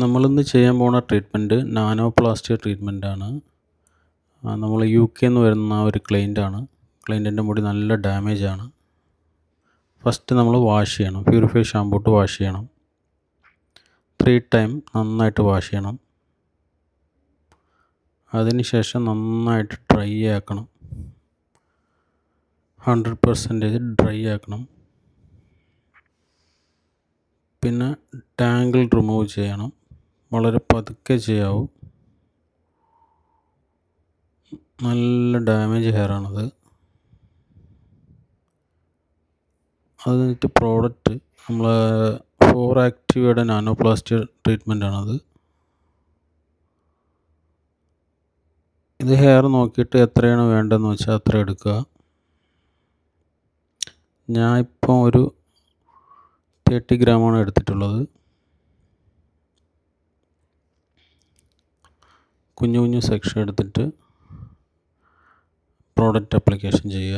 നമ്മളിന്ന് ചെയ്യാൻ പോണ ട്രീറ്റ്മെൻറ്റ് നാനോപ്ലാസ്റ്റി ട്രീറ്റ്മെൻറ്റാണ്. നമ്മൾ UK വരുന്ന ഒരു ക്ലയൻറ്റാണ്. ക്ലയൻറ്റിൻ്റെ മുടി നല്ല ഡാമേജാണ്. ഫസ്റ്റ് നമ്മൾ വാഷ് ചെയ്യണം. പ്യൂരിഫൈ ഷാമ്പൂ ഇട്ട് വാഷ് ചെയ്യണം. 3 ടൈം നന്നായിട്ട് വാഷ് ചെയ്യണം. അതിനുശേഷം നന്നായിട്ട് ഡ്രൈ ആക്കണം. 100% ഡ്രൈ ആക്കണം. പിന്നെ ടാങ്കിൾ റിമൂവ് ചെയ്യണം. വളരെ പതുക്കെ ചെയ്യാവൂ. നല്ല ഡാമേജ് ഹെയറാണത്. അത് കഴിഞ്ഞിട്ട് പ്രോഡക്റ്റ് നമ്മൾ 4 ആക്റ്റീവയുടെ നാനോപ്ലാസ്റ്റി ട്രീറ്റ്മെൻറ്റാണത്. ഇത് ഹെയർ നോക്കിയിട്ട് എത്രയാണ് വേണ്ടതെന്ന് വെച്ചാൽ അത്ര എടുക്കുക. ഞാൻ ഇപ്പോൾ ഒരു 30 ഗ്രാമാണ് എടുത്തിട്ടുള്ളത്. കുഞ്ഞു കുഞ്ഞു സെക്ഷൻ എടുത്തിട്ട് പ്രോഡക്റ്റ് അപ്ലിക്കേഷൻ ചെയ്യുക.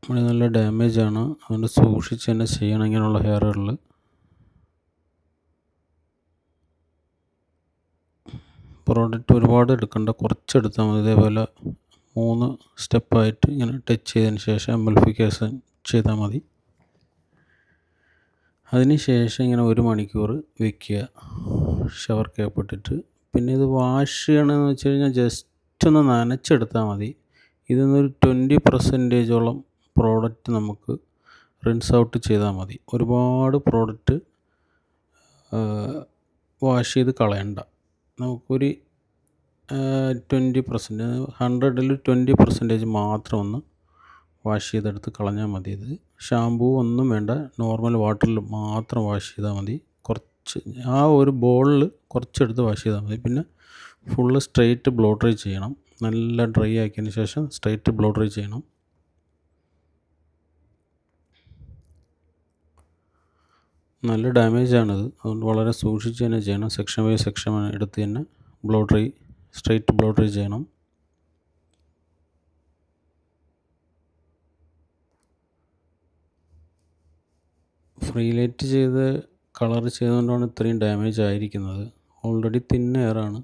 മുടി നല്ല ഡാമേജാണ്, അതുകൊണ്ട് സൂക്ഷിച്ച് തന്നെ ചെയ്യണം ഇങ്ങനെയുള്ള ഹെയറുകളിൽ. പ്രോഡക്റ്റ് ഒരുപാട് എടുക്കണ്ട, കുറച്ചെടുത്താൽ മതി. ഇതേപോലെ 3 സ്റ്റെപ്പായിട്ട് ഇങ്ങനെ ടച്ച് ചെയ്തതിന് ശേഷം എംബൾഫിക്കേഷൻ ചെയ്താൽ മതി. അതിന് ശേഷം ഇങ്ങനെ 1 മണിക്കൂർ വയ്ക്കുക ഷവർ ക്യാപ്പ് ഇട്ടിട്ട്. പിന്നെ ഇത് വാഷ് ചെയ്യണമെന്ന് വെച്ച് കഴിഞ്ഞാൽ ജസ്റ്റ് ഒന്ന് നനച്ചെടുത്താൽ മതി. ഇതിന്നൊരു 20% പ്രോഡക്റ്റ് നമുക്ക് റിൻസ് ഔട്ട് ചെയ്താൽ മതി. ഒരുപാട് പ്രോഡക്റ്റ് വാഷ് ചെയ്ത് കളയണ്ട. നമുക്കൊരു 20%, 100ൽ 20% മാത്രം ഒന്ന് വാഷ് ചെയ്തെടുത്ത് കളഞ്ഞാൽ മതി. ഇത് ഷാമ്പൂ ഒന്നും വേണ്ട, നോർമൽ വാട്ടറിൽ മാത്രം വാഷ് ചെയ്താൽ മതി. കുറച്ച് ആ ഒരു ബോളിൽ കുറച്ചെടുത്ത് വാഷ് ചെയ്താൽ മതി. പിന്നെ ഫുള്ള് സ്ട്രെയിറ്റ് ബ്ലോ ഡ്രൈ ചെയ്യണം. നല്ല ഡ്രൈ ആക്കിയതിന് ശേഷം സ്ട്രെയിറ്റ് ബ്ലോ ഡ്രൈ ചെയ്യണം. നല്ല ഡാമേജാണിത്, അതുകൊണ്ട് വളരെ സൂക്ഷിച്ച് തന്നെ ചെയ്യണം. സെക്ഷൻ ബൈ സെക്ഷൻ എടുത്ത് തന്നെ blow dry, straight blow dry ചെയ്യണം. ഫ്രീ ലൈറ്റ് ചെയ്ത് കളർ ചെയ്തുകൊണ്ടാണ് ഇത്രയും ഡാമേജ് ആയിരിക്കുന്നത്. ഓൾറെഡി തിൻ ഹെയറാണ്.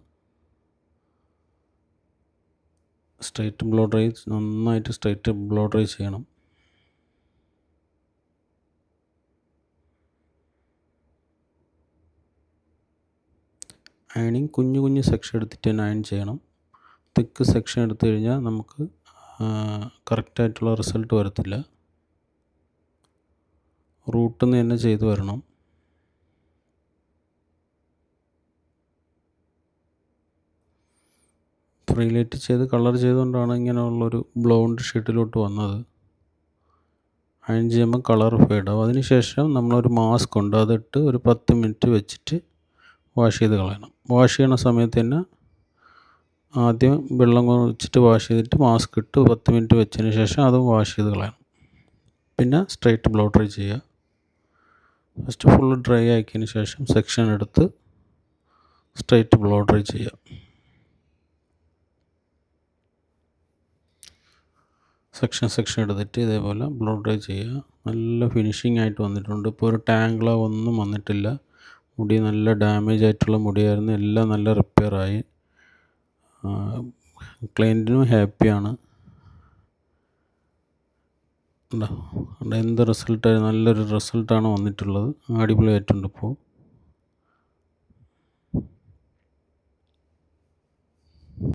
സ്ട്രെയിറ്റ് ബ്ലോ ഡ്രൈ, നന്നായിട്ട് സ്ട്രെയിറ്റ് ബ്ലോ ഡ്രൈ ചെയ്യണം. അയണിങ് കുഞ്ഞു കുഞ്ഞു സെക്ഷൻ എടുത്തിട്ട് തന്നെ അയൺ ചെയ്യണം. തിക്ക് സെക്ഷൻ എടുത്തു കഴിഞ്ഞാൽ നമുക്ക് കറക്റ്റായിട്ടുള്ള റിസൾട്ട് വരത്തില്ല. റൂട്ടിൽ നിന്ന് തന്നെ ചെയ്തു വരണം. ഫ്രീ ലൈറ്റ് ചെയ്ത് കളർ ചെയ്തുകൊണ്ടാണ് ഇങ്ങനെയുള്ളൊരു ബ്ലൗണ്ട് ഷെയ്ഡിലോട്ട് വന്നത്. അയൺ ചെയ്യുമ്പോൾ കളർ ഫെയ്ഡാവും. അതിനുശേഷം നമ്മളൊരു മാസ്ക് ഉണ്ട്, അതിട്ട് ഒരു 10 മിനിറ്റ് വെച്ചിട്ട് വാഷ് ചെയ്ത് കളയണം. വാഷ് ചെയ്യണ സമയത്ത് തന്നെ ആദ്യം വെള്ളം ഒഴിച്ചിട്ട് വാഷ് ചെയ്തിട്ട് മാസ്ക് ഇട്ട് 10 മിനിറ്റ് വെച്ചതിന് ശേഷം അതും വാഷ് ചെയ്ത് കളയണം. പിന്നെ സ്ട്രെയിറ്റ് ബ്ലോ ഡ്രൈ ചെയ്യുക. ഫസ്റ്റ് ഫുള്ള് ഡ്രൈ ആക്കിയതിന് ശേഷം സെക്ഷൻ എടുത്ത് സ്ട്രെയിറ്റ് ബ്ലോ ഡ്രൈ ചെയ്യുക. സെക്ഷൻ എടുത്തിട്ട് ഇതേപോലെ ബ്ലോ ഡ്രൈ ചെയ്യുക. നല്ല ഫിനിഷിംഗ് ആയിട്ട് വന്നിട്ടുണ്ട്. ഇപ്പോൾ ഒരു ടാങ്കിളോ ഒന്നും വന്നിട്ടില്ല. മുടി നല്ല ഡാമേജ് ആയിട്ടുള്ള മുടിയായിരുന്നു, എല്ലാം നല്ല റിപ്പയറായി. ക്ലയൻറ്റിനും ഹാപ്പിയാണ്. എന്ത് റിസൾട്ടായി, നല്ലൊരു റിസൾട്ടാണ് വന്നിട്ടുള്ളത്. അടിപൊളിയായിട്ടുണ്ട് ഇപ്പോൾ.